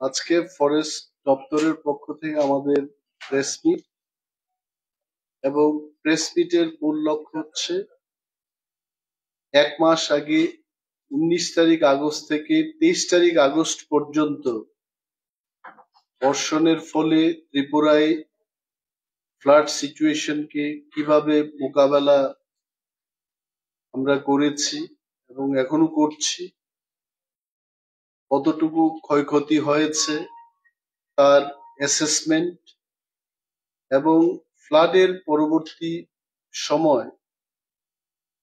আজকে ফরেস্ট দপ্তরের পক্ষ থেকে আমাদের প্রেস মিট এবং প্রেস মিটের মূল লক্ষ্য হচ্ছে 1 মাস আগে 19 তারিখ আগস্ট থেকে 23 তারিখ আগস্ট পর্যন্ত বর্ষণের ফলে ত্রিপুরায় ফ্লাড সিচুয়েশনকে কিভাবে মোকাবেলা আমরা করেছি এবং এখনো করছি, কতটুকু ক্ষয়ক্ষতি হয়েছে তার অ্যাসেসমেন্ট এবং ফ্লাডের পরবর্তী সময়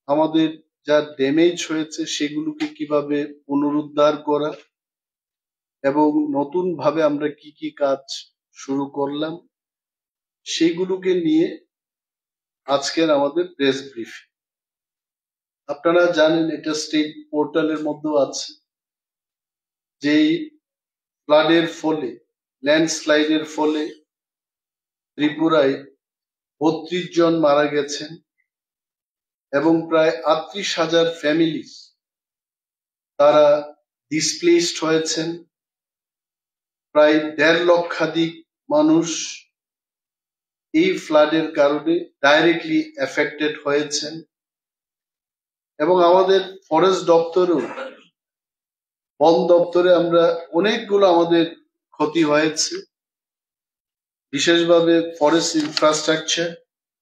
আমাদের যা ড্যামেজ হয়েছে সেগুলোকে কিভাবে পুনরুদ্ধার করা এবং নতুন ভাবে আমরা কি কি কাজ শুরু করলাম সেগুলোকে নিয়ে আজকের আমাদের প্রেস ব্রিফিং। আপনারা জানেন এটা স্টেট পোর্টালের মধ্যেও আছে, যেই ফ্লাডের ফলে ল্যান্ডস্লাইডের ফলে ত্রিপুরায় 32 জন মারা গেছেন এবং প্রায় 38,000 ফ্যামিলি তারা ডিসপ্লেসড হয়েছেন। প্রায় 1.5 লক্ষাধিক মানুষ এই ফ্লাডের কারণে ডাইরেক্টলি এফেক্টেড হয়েছেন এবং আমাদের ফরেস্ট দপ্তরেও বন দপ্তরে আমরা অনেকগুলো আমাদের ক্ষতি হয়েছে, বিশেষভাবে ফরেস্ট ইনফ্রাস্ট্রাকচার,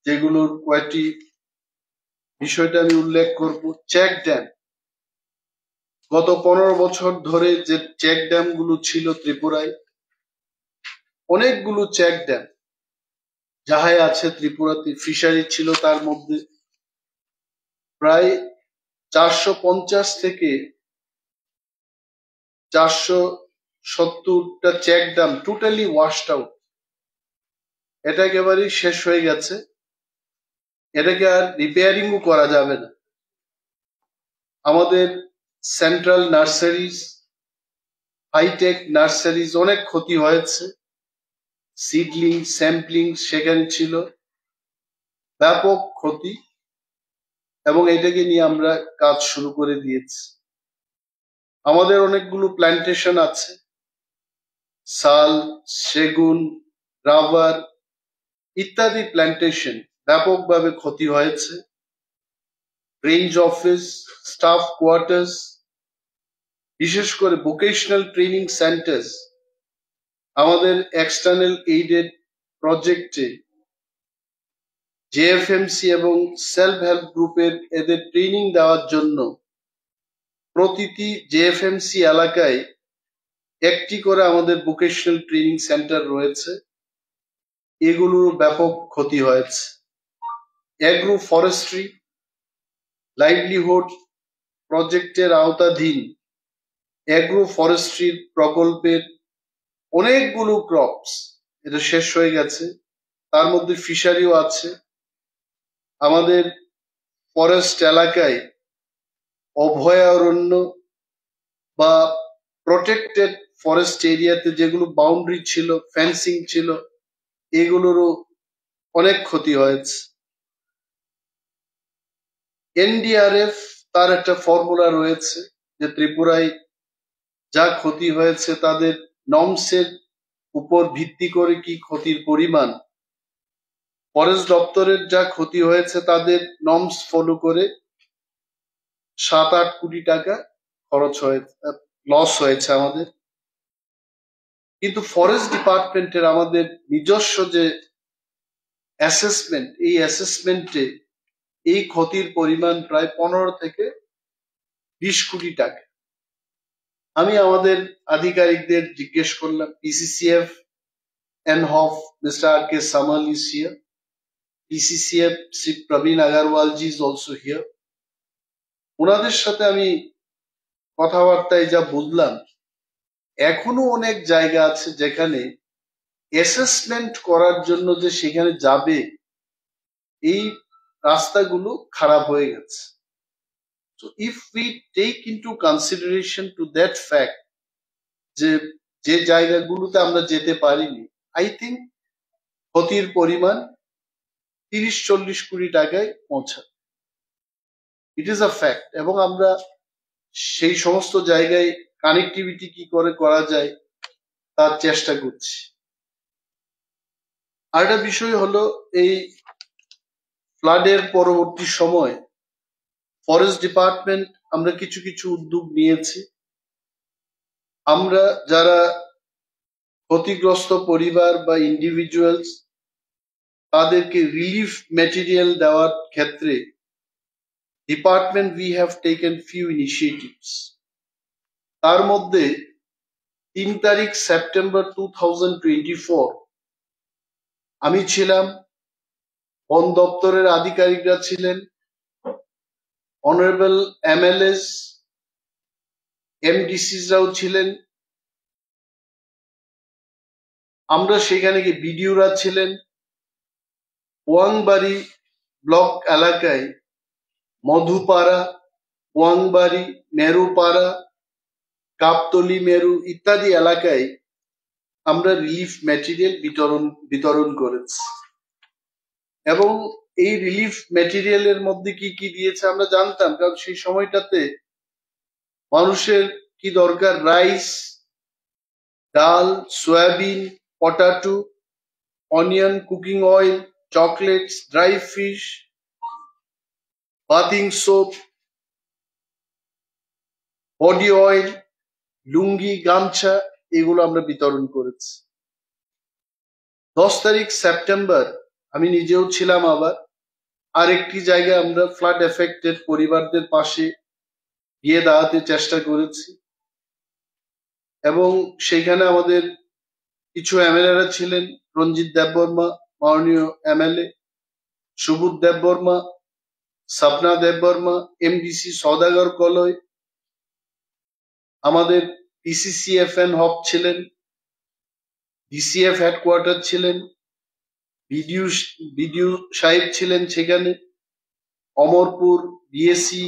যেগুলোর কয়েকটি বিষয়টা আমি উল্লেখ করব। চেক ড্যাম, গত 15 বছর ধরে যে চেক ড্যাম গুলো ছিল ত্রিপুরায়, অনেকগুলো চেক ড্যাম যাহাই আছে ত্রিপুরাতে, ফিশারি ছিল তার মধ্যে, প্রায় 450 থেকে 470টা check dam totally washed out. এটা একেবারেই শেষ হয়ে গেছে, এটাকে আর রিপেয়ারিংও করা যাবে না। আমাদের সেন্ট্রাল নার্সারিজ, হাইটেক নার্সারিজ অনেক ক্ষতি হয়েছে, সিডলিং স্যাম্পলিং সেখানে ছিল, ব্যাপক ক্ষতি, এবং এটাকে নিয়ে আমরা কাজ শুরু করে দিয়েছি। আমাদের অনেকগুলো প্ল্যান্টেশন আছে, শাল, সেগুন, রাবার ইত্যাদি প্ল্যান্টেশন ব্যাপকভাবে ক্ষতি হয়েছে। রেঞ্জ অফিস, স্টাফ কোয়ার্টার্স, বিশেষ করে ভোকেশনাল ট্রেনিং সেন্টার্স, আমাদের এক্সটার্নাল এইডেড প্রজেক্টে জেএফএমসি এবং সেলফ হেল্প গ্রুপের এদের ট্রেনিং দেওয়ার জন্য প্রতিটি জেএফএমসি এলাকায় একটি করে আমাদের ভোকেশনাল ট্রেনিং সেন্টার রয়েছে, এগুলোর ব্যাপক ক্ষতি হয়েছে। অ্যাগ্রো ফরেস্ট্রি লাইভলিহুড প্রজেক্টের আওতাধীন অ্যাগ্রো ফরেস্ট্রির প্রকল্পের অনেকগুলো ক্রপস এটা শেষ হয়ে গেছে, তার মধ্যে ফিশারিও আছে। আমাদের ফরেস্ট এলাকায় অভয়ারণ্য বা প্রোটেক্টেড ফরেস্ট এরিয়াতে যেগুলো বাউন্ডারি ছিল, ফেন্সিং ছিল, এগুলোরও অনেক ক্ষতি হয়েছে। এনডিআরএফ তার একটা ফর্মুলা রয়েছে যে ত্রিপুরায় যা ক্ষতি হয়েছে তাদের নর্মসের উপর ভিত্তি করে কি ক্ষতির পরিমাণ, ফরেস্ট দপ্তরের যা ক্ষতি হয়েছে তাদের নর্মস ফলো করে 7-8 কোটি টাকা খরচ হয়েছে, লস হয়েছে আমাদের। কিন্তু ফরেস্ট ডিপার্টমেন্টের আমাদের নিজস্ব যে অ্যাসেসমেন্ট, এই অ্যাসেসমেন্টে এই ক্ষতির পরিমাণ প্রায় 15 থেকে 20 কোটি টাকা। আমি আমাদের আধিকারিকদের জিজ্ঞেস করলাম, PCCF এনহফ mister R K Samal is here, PCCF Shri Praveen Agarwalji is also here. ওনাদের সাথে আমি কথাবার্তায় যা বুঝলাম, এখনো অনেক জায়গা আছে যেখানে অ্যাসেসমেন্ট করার জন্য যে সেখানে যাবে, এই রাস্তাগুলো খারাপ হয়ে গেছে। So if we take into consideration to that fact যে যে জায়গাগুলোতে আমরা যেতে পারিনি, আই থিঙ্ক ক্ষতির পরিমাণ 30-40 কোটি টাকায় পৌঁছায়। It is a fact. এবং আমরা সেই সমস্ত জায়গায় কানেক্টিভিটি কি করে করা যায়, তার চেষ্টা করছি। আরেকটা বিষয় হলো, এই ফ্লাডের পরবর্তী সময় ফরেস্ট ডিপার্টমেন্ট আমরা কিছু কিছু উদ্যোগ নিয়েছি। আমরা যারা ক্ষতিগ্রস্ত পরিবার বা ইন্ডিভিজুয়ালস, তাদেরকে রিলিফ ম্যাটেরিয়াল দেওয়ার ক্ষেত্রে department we have taken few initiatives. তার মধ্যে 3 তারিখ সেপ্টেম্বর 2024 আমি ছিলাম, বন দপ্তরের আধিকারিকরা ছিলেন, অনারেবল এমএলএস এমডিসিসরাও ছিলেন, আমরা সেখানে গিয়ে বিডিওরা ছিলেন। ওয়াংবাড়ি ব্লক এলাকায় মধুপাড়া, ওয়াংবাড়ি, মেরুপাড়া, কাপতলি, মেরু ইত্যাদি এলাকায় আমরা রিলিফ ম্যাটেরিয়াল বিতরণ করেছি। এবং এই রিলিফ ম্যাটেরিয়ালের মধ্যে কি কি দিয়েছে আমরা জানতাম, কারণ সেই সময়টাতে মানুষের কি দরকার, rice, dal, soyabean, potato, onion, cooking oil, chocolates, dry fish, bathing soap, body oil, lungi, gamchha, এগুলো আমরা বিতরণ করেছি। 10 তারিখ সেপ্টেম্বর আমি নিজেও ছিলাম আবার আরেকটি জায়গায়, আমরা ফ্লাড এফেক্টেড পরিবারদের পাশে গিয়ে দাঁড়াতে চেষ্টা করেছি। এবং সেখানে আমাদের কিছু এমএলএরা ছিলেন, রঞ্জিত দেববর্মা মাননীয় এমএলএ, সুবোধ দেববর্মা, স্বপ্না দেববর্মা, এমডিসি সওদাগর কলয়, আমাদের পিসিসিএফএন হব ছিলেন, ডিসিএফ হেডকোয়ার্টার ছিলেন, বিডিও সাহেব ছিলেন সেখানে, অমরপুর বিএসসি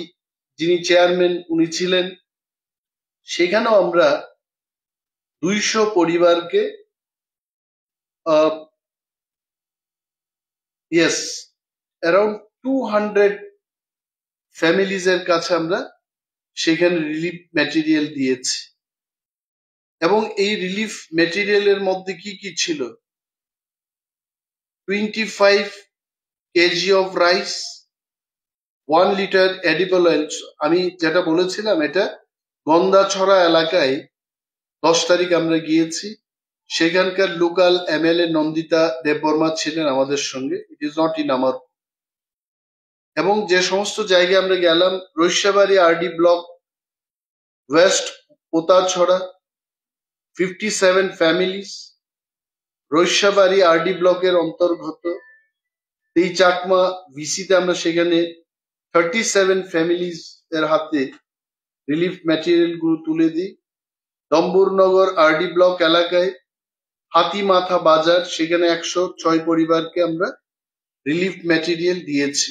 যিনি চেয়ারম্যান উনি ছিলেন। সেখানেও আমরা 200 পরিবারকে অ্যারাউন্ড 200 ফ্যামিলিজ এর কাছে আমরা সেখানে রিলিফ ম্যাটেরিয়াল দিয়েছি। এবং এই রিলিফ ম্যাটেরিয়ালের মধ্যে কি কি ছিল, 25 KG of rice, 1 litre edible oil. আমি যেটা বলেছিলাম, এটা গন্দাছড়া এলাকায় 10 তারিখ আমরা গিয়েছি, সেখানকার লোকাল এমএলএ নন্দিতা দেববর্মা ছিলেন আমাদের সঙ্গে, ইট ইজ নট ইন আমার। এবং যে সমস্ত জায়গায় আমরা গেলাম, Raishabari RD block, west Potachhara 57 families, Raishabari RD ব্লকের অন্তর্গত এই চাকমা ভিসিতে আমরা সেখানে 37 ফ্যামিলিজ এর হাতে রিলিফ ম্যাটেরিয়াল গুলো তুলে দিই। ডম্বুরনগর আরডি ব্লক এলাকায় হাতিমাথা বাজার, সেখানে 106 পরিবারকে আমরা রিলিফ ম্যাটেরিয়াল দিয়েছি।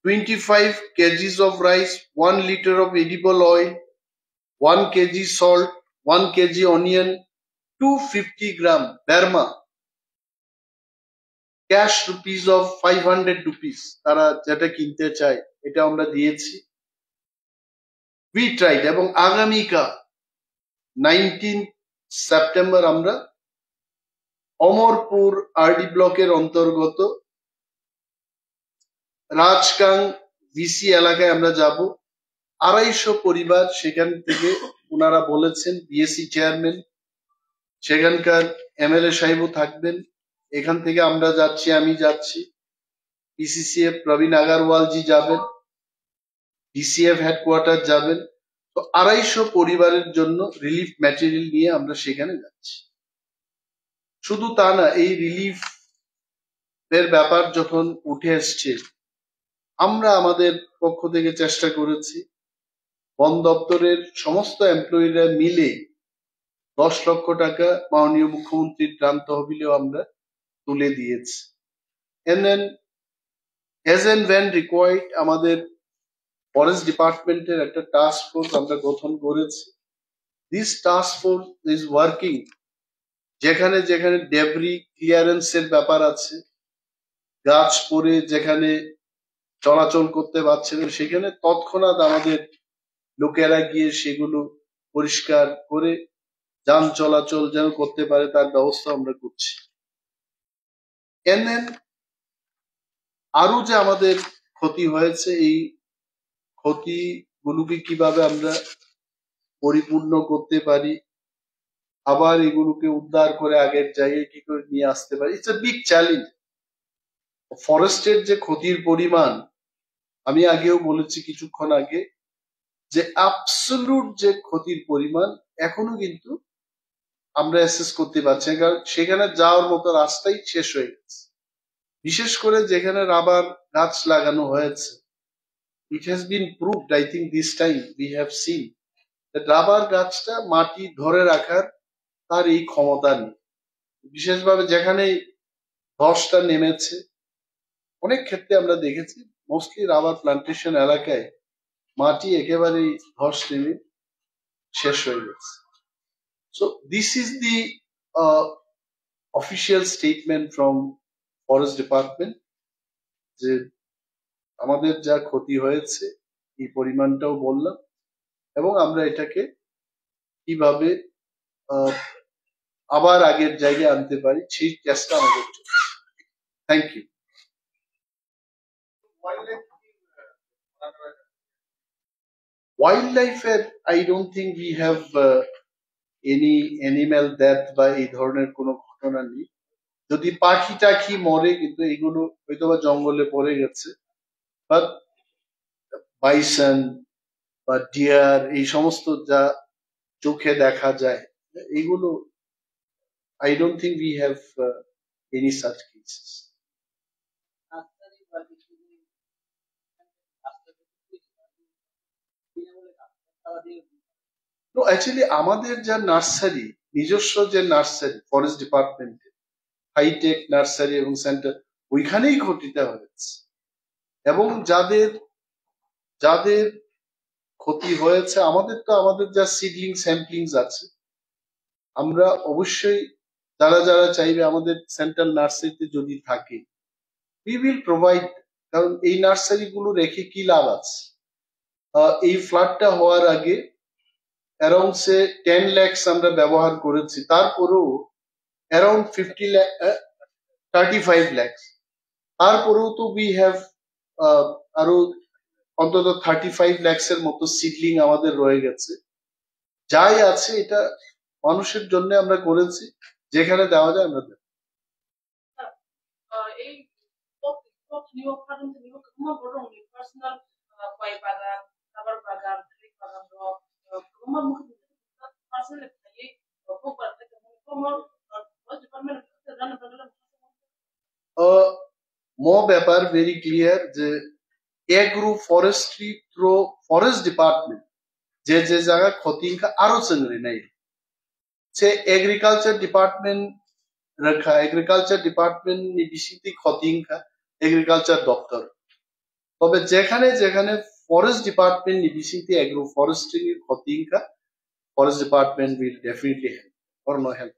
25 KGs of rice, 1 litre of edible oil, 1 KG salt, 1 KG onion, 250 gram Burma, cash rupees of 500 rupees, তারা যেটা কিনতে চায় এটা আমরা দিয়েছি। We tried. এবং আগামীকাল 19 সেপ্টেম্বর আমরা অমরপুর আরডি ব্লকের অন্তর্গত রাজকাং ভিসি এলাকায় আমরা যাব। 250 পরিবার সেখান থেকে, ওনারা বলেছেন, বিএসসি চেয়ারম্যান, সেখানকার এমএলএ সাহেবও থাকবেন। এখান থেকে আমরা যাচ্ছি, আমি যাচ্ছি, পিসিসিএফ প্রবীণ আগারওয়াল জি যাবেন, ডিসিএফ হেডকোয়ার্টার যাবেন। তো 250 পরিবারের জন্য রিলিফ ম্যাটেরিয়াল নিয়ে আমরা সেখানে যাচ্ছি। শুধু তা না, এই রিলিফ এর ব্যাপার যখন উঠে এসছে, আমরা আমাদের পক্ষ থেকে চেষ্টা করেছি, বন দপ্তরের সমস্ত এমপ্লয়িরা মিলে 10 লক্ষ টাকা মাননীয় মুখ্যমন্ত্রীর ত্রাণ তহবিলেও আমরা তুলে দিয়েছি। And then as and when required, আমাদের ফরেস্ট ডিপার্টমেন্টের একটা টাস্ক ফোর্স আমরা গঠন করেছি। This task force is working, যেখানে যেখানে ডেব্রি ক্লিয়ারেন্সের ব্যাপার আছে, গাছ পড়ে যেখানে চলাচল করতে পারছে না, সেখানে তৎক্ষণাৎ আমাদের লোকেরা গিয়ে সেগুলো পরিষ্কার করে যান চলাচল যেন করতে পারে তার ব্যবস্থা আমরা করছি। এন আরো যে আমাদের ক্ষতি হয়েছে, এই ক্ষতিগুলোকে কিভাবে আমরা পরিপূর্ণ করতে পারি, আবার এগুলোকে উদ্ধার করে আগের জায়গায় কি করে নিয়ে আসতে পারি, ইটস এ বিগ চ্যালেঞ্জ। ফরেস্টের যে ক্ষতির পরিমাণ, আমি আগেও বলেছি কিছুক্ষণ আগে, যে অ্যাবসলিউট যে ক্ষতির পরিমাণ এখনো কিন্তু আমরা অ্যাসেস করতে পারছি না, কারণ সেখানে যাওয়ার মতো রাস্তাই শেষ হয়ে গেছে। বিশেষ করে যেখানে রাবার গাছ লাগানো হয়েছে, it has been proved, I think this time we have seen that rubber গাছটা মাটি ধরে রাখার তার এই ক্ষমতা নেই। বিশেষভাবে যেখানে ধসটা নেমেছে, অনেক ক্ষেত্রে আমরা দেখেছি মোস্টলি রাবার প্লান্টেশন এলাকায় মাটি একেবারেই ধস নেমে শেষ হয়ে গেছে। So this is the official statement from forest department, যে আমাদের যা ক্ষতি হয়েছে এই পরিমাণটাও বললাম, এবং আমরা এটাকে কিভাবে আবার আগের জায়গায় আনতে পারি সেই চেষ্টা আমাদের চলছে। Thank you. ওয়াইল্ড লাইফের I don't think we have any animal death বা এই ধরনের কোনো ঘটনা নেই। যদি পাখি টাখি মরে, কিন্তু এগুলো হয়তো বা জঙ্গলে পড়ে গেছে, বাট বাইসন বা ডিয়ার এই সমস্ত যা চোখে দেখা যায়, এগুলো I don't think we have any such cases. No, actually আমাদের যা নার্সারি, নিজস্ব যে nursery forest department, hi tech nursery এবং সেন্টার, ওইখানেই ক্ষতিটা হয়েছে। এবং যাদের যাদের ক্ষতি হয়েছে, আমাদের যা সিডলিং স্যাম্পলিংস আছে, আমরা অবশ্যই যারা যারা চাইবে আমাদের সেন্ট্রাল নার্সারিতে যদি থাকে, we will provide, কারণ এই নার্সারি গুলো রেখে কি লাভ আছে। এই ফ্লাডটা হওয়ার আগে অ্যারাউন্ড 10 lakhs আমরা ব্যবহার করেছি, তারপরেও অ্যারাউন্ড 35 lakhs, তারপরেও তো উই হ্যাভ আরো অন্তত 35 lakhs এর মতো সিডলিং আমাদের রয়ে গেছে। যাই আছে এটা মানুষের জন্য আমরা করেছি, যেখানে দেওয়া যায় আমরা দেব। ব্যাপার ভেরি ক্লিয়ার যে agro forestry through forest department যে যে জায়গা ক্ষতি আরো চেঙ্গরি নাই, সে এগ্রিকালচার ডিপার্টমেন্ট রাখা, এগ্রিকালচার ডিপার্টমেন্ট নিবিসিতি ক্ষতি এগ্রিকালচার দপ্তর। তবে যেখানে যেখানে ফরেস্ট ডিপার্টমেন্ট নিবিসিতি এগ্রো ফরেস্ট্রি ক্ষতি forest department will definitely help or no help.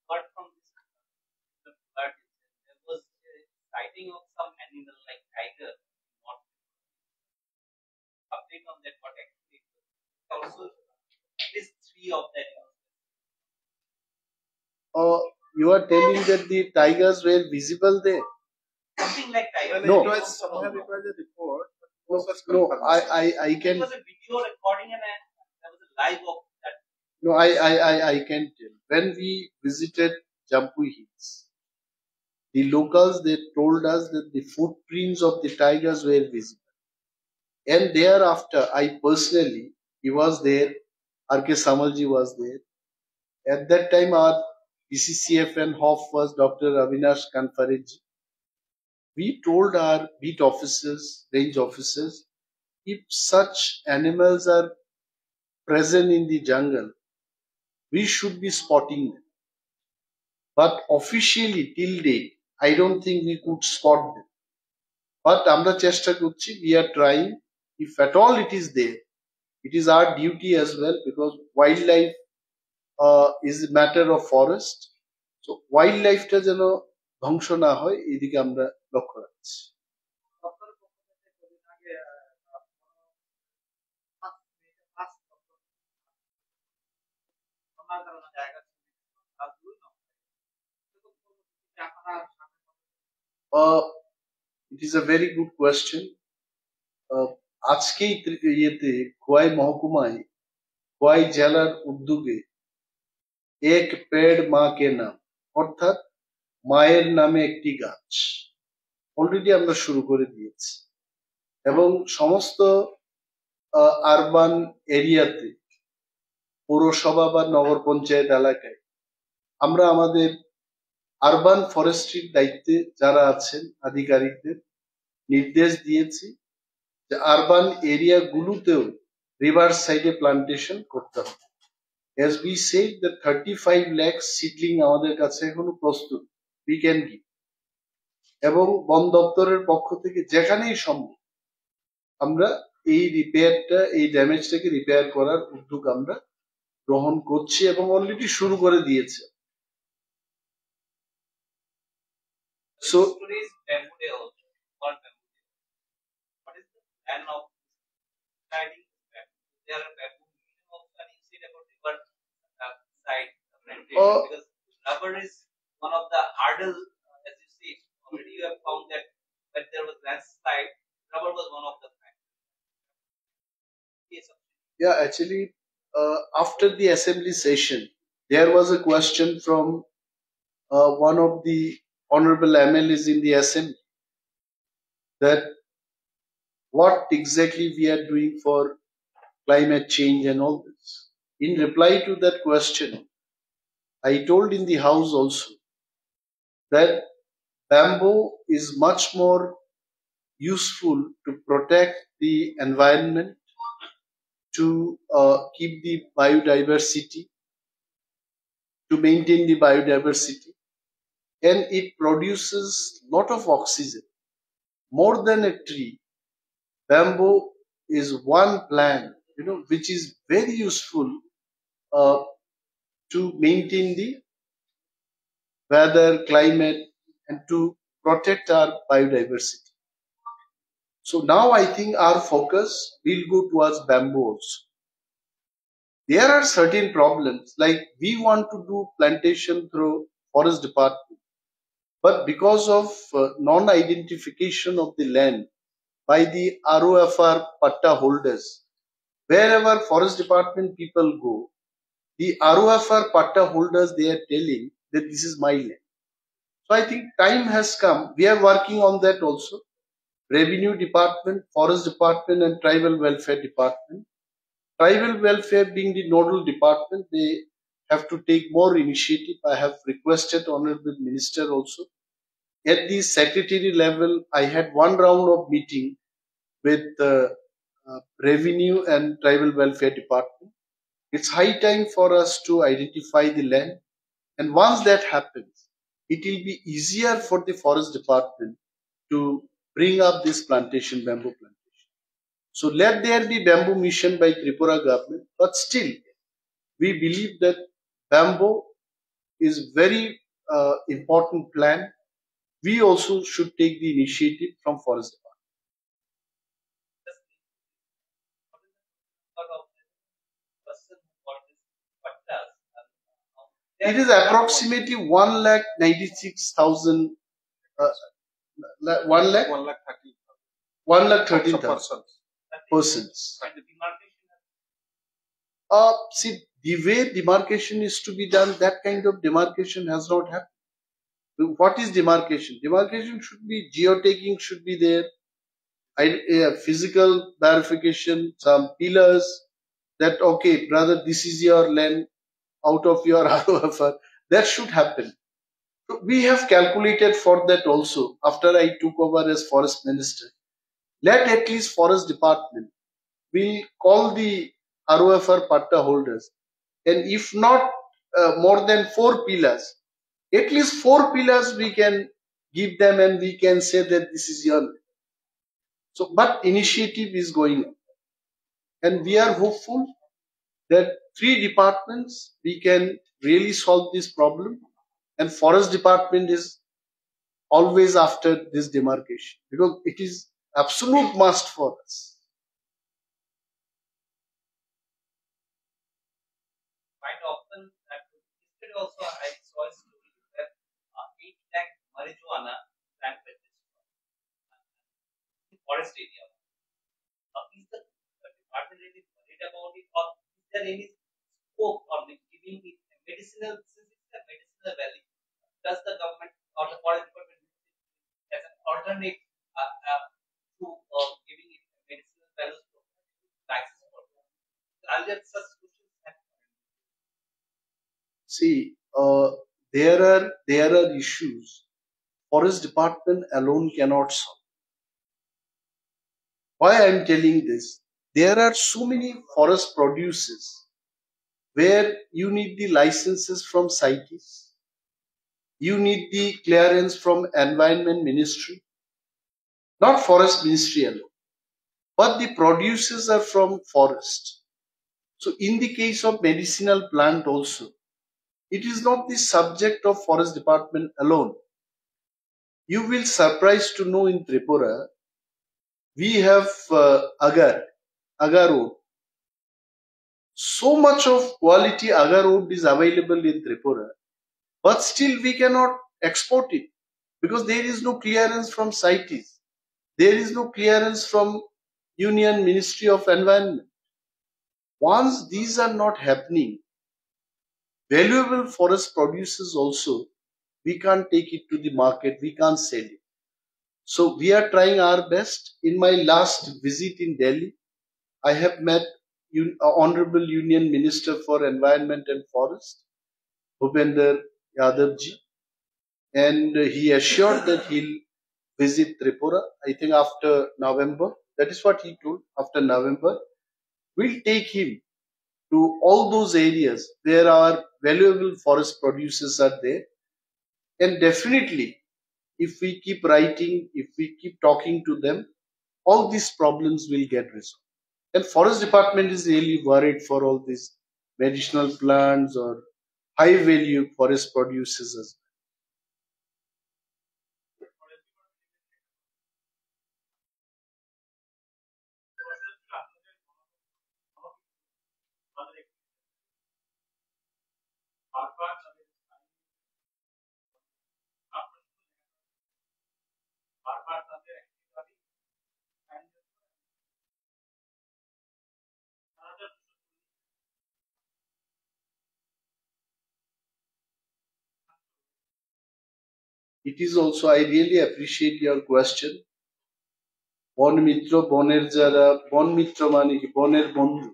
Apart from this, the flood, there was a sighting of some animal like tiger. Not update on that. What actually also at least 3 of that. You are telling that the tigers were visible there? Something like tiger. No. It was somehow it was a report. No, I can. It was a video recording and there was a live of that. No, I can tell. When we visited Jampu Hills, the locals, they told us that the footprints of the tigers were visible. And thereafter, I personally, he was there, R.K. Samalji was there. At that time, our PCCF and HOF was Dr. Avinash Kanfareji. We told our beat officers, range officers, if such animals are present in the jungle, we should be spotting them. But officially, till date, I don't think we could spot them. But আমরা চেষ্টা করছি, we are trying. If at all it is there, it is our duty as well, because wildlife is a matter of forest. So wildlife-টা যেন ধ্বংস না হয়, এদিকে আমরা লক্ষ্য রাখছি। It is a very good question. আজকেই ইয়েতে খোয়াই মহকুমায় খোয়াই জেলার উদ্যোগে এক পেড় মা কে নাম অর্থাৎ মায়ের নামে একটি গাছ অলরেডি আমরা শুরু করে দিয়েছি এবং সমস্ত আরবান এরিয়াতে পৌরসভা বা নগর পঞ্চায়েত এলাকায় আমরা আমাদের আরবান ফরেস্ট্রির দায়িত্বে যারা আছেন আধিকারিকদের নির্দেশ দিয়েছি যে আরবান এরিয়া গুলোতেও রিভার সাইডে প্লান্টেশন করতে হবে। As we said, the 35 lakh seedling আমাদের কাছে এখনো প্রস্তুত, we can give, এবং বন দপ্তরের পক্ষ থেকে যেখানেই সম্ভব আমরা এই রিপেয়ারটা এই ড্যামেজটাকে রিপেয়ার করার উদ্যোগ আমরা গ্রহণ করছি এবং অলরেডি শুরু করে দিয়েছে। So today's bamboo day also, called bamboo day. What is the plan of guiding bamboo? There are bamboo meaning also, and you said about river side plantation, because rubber is one of the hurdle, as you see. Already you have found that when there was landslide, rubber was one of the factors. Yes, sir. Yeah, actually, after the assembly session, there was a question from one of the honorable MLAs in the assembly that what exactly we are doing for climate change and all this. In reply to that question, I told in the house also that bamboo is much more useful to protect the environment, to keep the biodiversity, to maintain the biodiversity, and it produces lot of oxygen. More than a tree, bamboo is one plant, which is very useful to maintain the weather, climate, and to protect our biodiversity. So now I think our focus will go towards bamboo also. There are certain problems, like we want to do plantation through forest department, but because of non-identification of the land by the ROFR patta holders, wherever forest department people go, the ROFR patta holders, they are telling that this is my land. So I think time has come. We are working on that also. Revenue department, forest department, and tribal welfare department. Tribal welfare being the nodal department, they have to take more initiative. I have requested Honorable Minister also. At the secretary level, I had one round of meeting with revenue and tribal welfare department. It's high time for us to identify the land. And once that happens, it will be easier for the forest department to bring up this plantation, bamboo plantation. So let there be bamboo mission by Tripura government, but still we believe that bamboo is very important plant. We also should take the initiative from forest department. It is approximately 1,96,000, 1,13,000 persons. See, the way demarcation is to be done, that kind of demarcation has not happened. What is demarcation? Demarcation should be, geotagging should be there, physical verification, some pillars that, okay, brother, this is your land out of your ROFR. That should happen. So we have calculated for that also after I took over as forest minister. Let at least forest department will call the ROFR patta holders, and if not more than 4 pillars, at least 4 pillars we can give them and we can say that this is your land. So, but initiative is going on, and we are hopeful that 3 departments we can really solve this problem, and forest department is always after this demarcation because it is absolute must for us. quite often that yesterday also I saw a story that 8 lakh marijuana plant were destroyed in forest area. Is the department really worried about it, or is there any scope for giving it a medicinal, since it's a medicinal value? Does the government or the forest department use it as an alternate to giving it a medicinal value license for earlier such questions have See, there are issues forest department alone cannot solve. Why I am telling this? There are so many forest producers where you need the licenses from CITES, you need the clearance from Environment Ministry, not Forest Ministry alone, but the producers are from forest. So in the case of medicinal plant also, it is not the subject of forest department alone. You will surprised to know in Tripura, we have agar wood. So much of quality agar wood is available in Tripura, but still we cannot export it because there is no clearance from CITES. There is no clearance from Union Ministry of Environment. Once these are not happening, valuable forest producers also, we can't take it to the market, we can't sell it. So we are trying our best. In my last visit in Delhi, I have met Honorable Union Minister for Environment and Forest, Bhupender Yadav ji, and he assured that he'll visit Tripura, I think after November. That is what he told. After November, we'll take him to all those areas where our valuable forest producers are there. And definitely, if we keep writing, if we keep talking to them, all these problems will get resolved. And forest department is really worried for all these medicinal plants or high value forest producers as well. It is also, I really appreciate your question. বন মিত্র, বনের যারা বন মিত্র মানে কি বনের বন্ধু,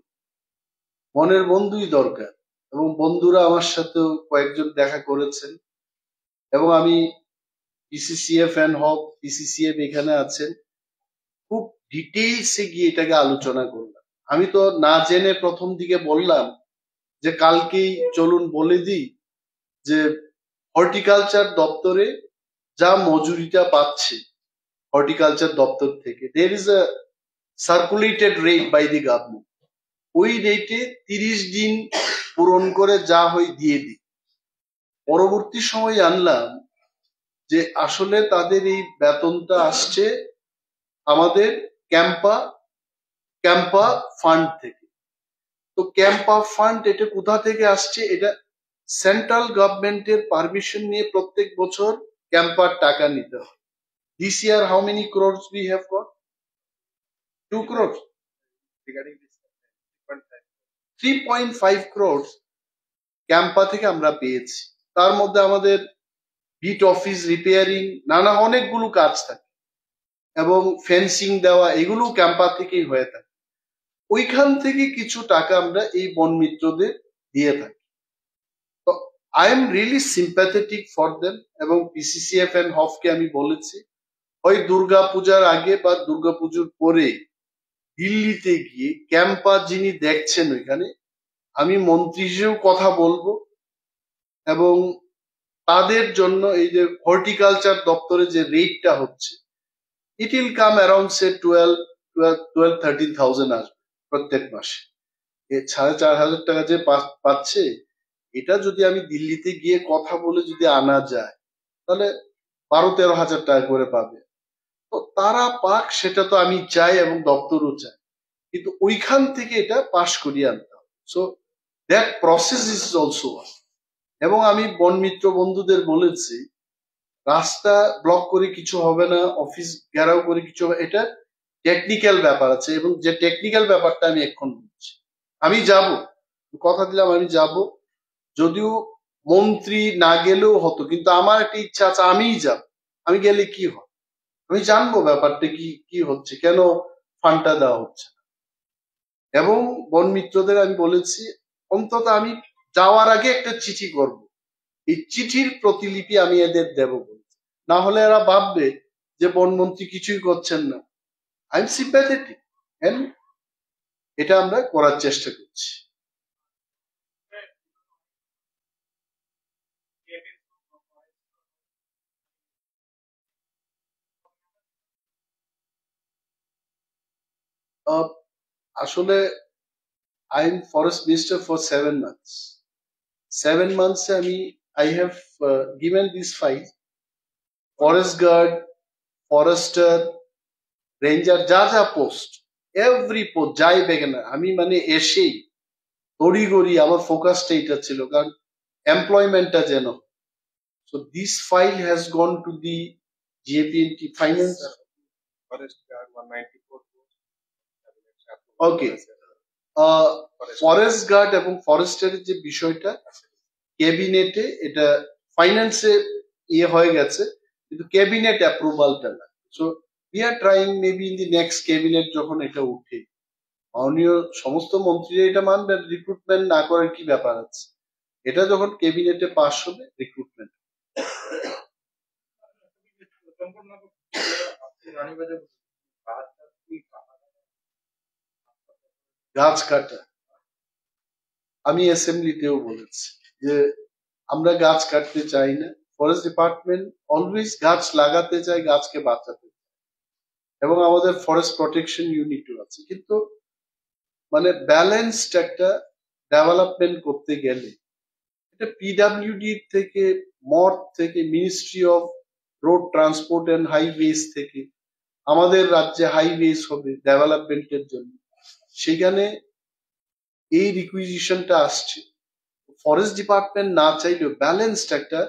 বনের বন্ধুই দরকার। এবং বন্ধুরা আমার সাথেও কয়েকজন দেখা করেছেন, এবং আমি পিসিসিএফ এন্ড হব, পিসিসিএফ এখানে আছেন, খুব ডিটেইলসে গিয়ে এটাকে আলোচনা করলাম। আমি তো না জেনে প্রথম দিকে বললাম যে কালকেই চলুন বলে দিই যে হর্টিকালচার দপ্তরে যা মজুরিটা পাচ্ছে হর্টিকালচার দপ্তর থেকে, there is a circulated rate by the government, ওই রেটে 30 দিন পূরণ করে যা হয় দিয়ে দিই। পরবর্তী সময় জানলাম যে আসলে তাদের এই বেতনটা আসছে আমাদের ক্যাম্পা ফান্ড থেকে। তো ক্যাম্পা ফান্ড এটা কোথা থেকে আসছে? এটা সেন্ট্রাল গভর্নমেন্টের পারমিশন নিয়ে প্রত্যেক বছর ক্যাম্পার টাকা নিতে হয়। This year, how many crores we have got? 2 crores. Regarding this, 3.5 crores Campa থেকে আমরা পেয়েছি। তার মধ্যে আমাদের বিট অফিস রিপেয়ারিং, নানা অনেকগুলো কাজ থাকে, এবং ফেন্সিং দেওয়া, এগুলো ক্যাম্পা থেকেই হয়ে থাকে। ওইখান থেকে কিছু টাকা আমরা এই বন মিত্রদের দিয়ে থাকি। তো I am really sympathetic for them, এবং পিসিসিএফ এন্ড হফকে আমি বলেছি ওই দুর্গা পূজার আগে বা দুর্গা পুজোর পরে দিল্লিতে গিয়ে ক্যাম্পা যিনি দেখছেন ওইখানে, আমি মন্ত্রী হিসেবেও কথা বলবো, এবং তাদের জন্য এই যে হর্টিকালচার দপ্তরে যে রেটটা হচ্ছে, ইট উইল কাম অ্যারাউন্ড সে 12-13,000 আসবে প্রত্যেক মাসে। 4,500 টাকা যে পাচ্ছে, এটা যদি আমি দিল্লিতে গিয়ে কথা বলে যদি আনা যায়, তাহলে 12-13,000 টাকা করে পাবে। তো তারা পাক, সেটা তো আমি চাই এবং দপ্তরও চাই, কিন্তু ওইখান থেকে এটা পাস করিয়ে আনতে হবে। So that process is also. এবং আমি বন মিত্র বন্ধুদের বলেছি, রাস্তা ব্লক করে কিছু হবে না, অফিস ঘেরাও করে কিছু হবে, এটা টেকনিক্যাল ব্যাপার আছে, এবং যে টেকনিক্যাল ব্যাপারটা আমি এখন বলছি। আমি যাব, কথা দিলাম আমি যাব, যদিও মন্ত্রী না গেলেও হতো, কিন্তু আমার একটা ইচ্ছা আছে আমিই যাব। আমি গেলে কি হয়, আমি জানবো ব্যাপারটা কি কি হচ্ছে, কেন ফান্ডটা দেওয়া হচ্ছে। এবং বন মিত্রদের আমি বলেছি অন্তত আমি যাওয়ার আগে একটা চিঠি করব, এই চিঠির প্রতিলিপি আমি এদের দেব, না হলে এরা ভাববে যে বনমন্ত্রী কিছুই করছেন না। আই এম সিম্প্যাথেটিক, এন্ড এটা আমরা করার চেষ্টা করছি। আসলে I am forest minister for 7 months। 7 months আমি I have given this file, forest guard, forester, ranger, যা যা পোস্ট, এভরি পোস্ট যাই দেখে না, আমি মানে এসেই তড়িঘড়ি আমার ফোকাসটা এটা ছিল, কারণ এমপ্লয়মেন্টটা যেন। So this file has gone to the GAPNT finance. Forest Guard 194 posts. Okay, forest guard এবং ফরেস্টের যে বিষয়টা ক্যাবিনেটে, এটা ফাইন্যান্সে ইয়ে হয়ে গেছে, কিন্তু ক্যাবিনেট অ্যাপ্রুভালটা না। So we are trying, maybe in the next cabinet যখন এটা উঠে, মাননীয় সমস্ত মন্ত্রীরা এটা মানবেন, রিক্রুটমেন্ট না করার কি ব্যাপার আছে, এটা যখন ক্যাবিনেটে পাস হবে রিক্রুটমেন্ট। গাছ কাটা, আমি অ্যাসেম্বলিতেও বলেছি যে আমরা গাছ কাটতে চাই না, ফরেস্ট ডিপার্টমেন্ট অলওয়েজ গাছ লাগাতে চায়, গাছকে বাঁচাতে চায়, এবং আমাদের ফরেস্ট প্রোটেকশন ইউনিটও আছে, কিন্তু মানে ব্যালেন্সড একটা ডেভেলপমেন্ট করতে গেলে এটা PWD থেকে, মর্থ থেকে, ministry of road transport and highways থেকে, আমাদের রাজ্যে হাইওয়েজ হবে ডেভেলপমেন্টের জন্য, সেখানে এই রিকুইজিশনটা আসছে। ফরেস্ট ডিপার্টমেন্ট না চাইলেও ব্যালেন্সড একটা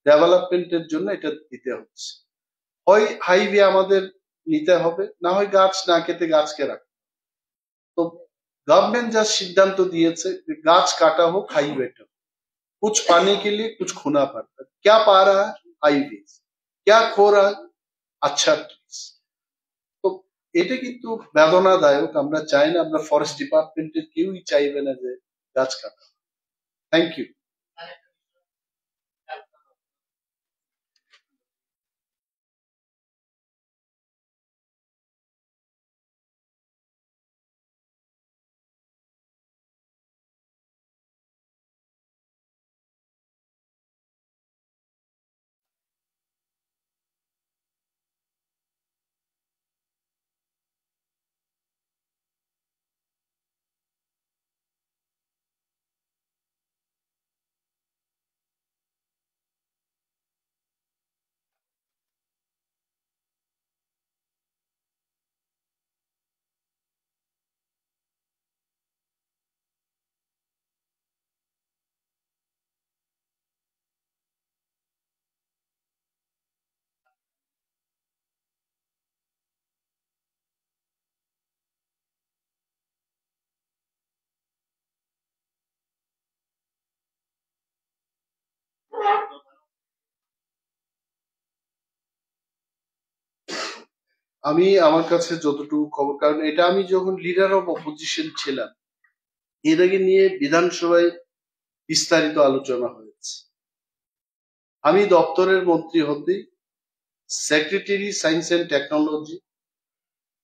ডেভেলপমেন্টের জন্য এটা দিতে হচ্ছে। হয় হাইওয়ে আমাদের নিতে হবে, না হয় গাছ না কেটে গাছকে রাখতে। তো गवर्नमेंट যা সিদ্ধান্ত দিয়েছে গাছ কাটা হোক, হাইওয়েটা, कुछ पाने के लिए कुछ खोना पड़ता है, क्या पा रहा है हाईवे, क्या खो रहा है अच्छा ट्रीज। তো এটা কিন্তু বেদনাদায়ক, আমরা চাই না, আমরা ফরেস্ট ডিপার্টমেন্টের কেউই চাইবে না যে গাছ কাটা। Thank you. আমি আমার কাছে যতটুকু খবর, কারণ এটা আমি যখন লিডার অফ অপোজিশন ছিলাম, এটাকে নিয়ে বিধানসভায় বিস্তারিত আলোচনা হয়েছে। আমি দপ্তরের মন্ত্রী হতেই secretary science and technology,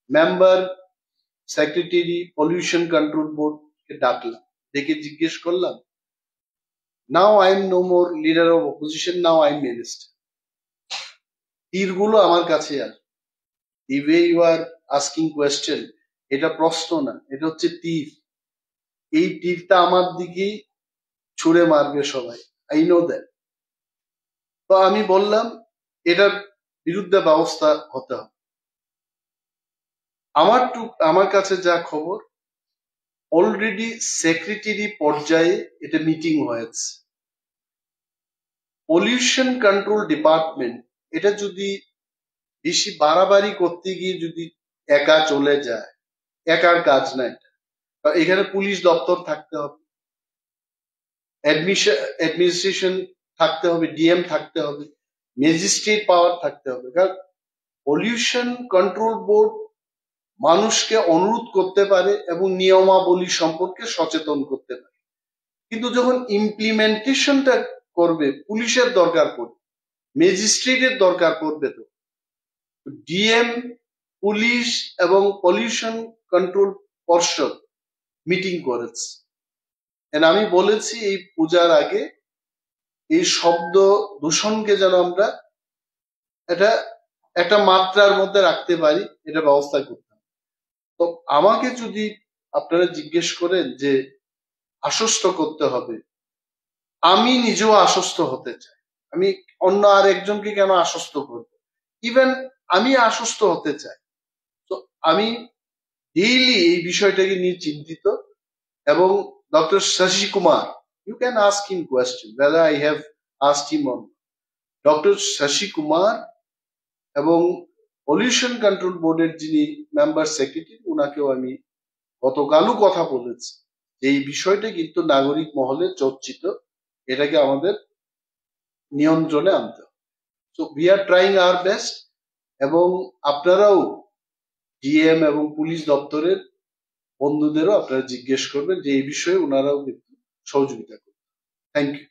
member secretary pollution control board কে ডাকলাম, ডেকে জিজ্ঞেস করলাম, now I am no more leader of opposition, now I am minister, তীরগুলো আমার কাছে আসে। The way you are asking question, এটা প্রশ্ন না, এটা হচ্ছে তীর। এই তীরটা আমার দিকেই ছুঁড়ে মারবে সবাই, আই নো দ্যাট। তো আমি বললাম এটার বিরুদ্ধে ব্যবস্থা হতে হবে। আমার কাছে যা খবর, অলরেডি সেক্রেটারি পর্যায়ে এটা মিটিং হয়েছে। পলিউশন কন্ট্রোল ডিপার্টমেন্ট এটা যদি বেশি বাড়াবাড়ি করতে গিয়ে যদি একা চলে যায়, একার কাজ না এটা। এখানে পুলিশ দপ্তর থাকতে হবে, অ্যাডমিনিস্ট্রেশন থাকতে হবে, ডিএম থাকতে হবে, ম্যাজিস্ট্রেট পাওয়ার থাকতে হবে। কারণ পলিউশন কন্ট্রোল বোর্ড মানুষকে অনুরোধ করতে পারে এবং নিয়মাবলী সম্পর্কে সচেতন করতে পারে, কিন্তু যখন ইমপ্লিমেন্টেশনটা করবে পুলিশের দরকার পড়বে, ম্যাজিস্ট্রেটের দরকার পড়বে। তো ডিএম, পুলিশ এবং পলিউশন কন্ট্রোল পর্ষদ মিটিং করেছে। আমি বলেছি এই পূজার আগে এই শব্দ দূষণকে যেন আমরা এটা একটা মাত্রার মধ্যে রাখতে পারি, এটা ব্যবস্থা করতে হবে। তো আমাকে যদি আপনারা জিজ্ঞেস করেন যে আশ্বস্ত করতে হবে, আমি নিজেও আশ্বস্ত হতে চাই। আমি অন্য আর একজনকে কেন আশ্বস্ত করব? ইভেন আমি আশ্বস্ত হতে চাই। তো আমি ডেইলি এই বিষয়টাকে নিয়ে চিন্তিত। এবং doctor Shashi Kumar, you can ask him question whether I have asked him on. Doctor Shashi Kumar এবং পলিউশন কন্ট্রোল বোর্ডের যিনি মেম্বার সেক্রেটারি, ওনাকেও আমি গতকালও কথা বলেছি এই বিষয়টা কিন্তু নাগরিক মহলে চর্চিত, এটাকে আমাদের নিয়ন্ত্রণে আনতে হবে। So we are trying our best. এবং আপনারাও ডিএম এবং পুলিশ দপ্তরের বন্ধুদেরও আপনারা জিজ্ঞেস করবেন যে এই বিষয়ে ওনারাও কিন্তু সহযোগিতা করবেন। Thank you.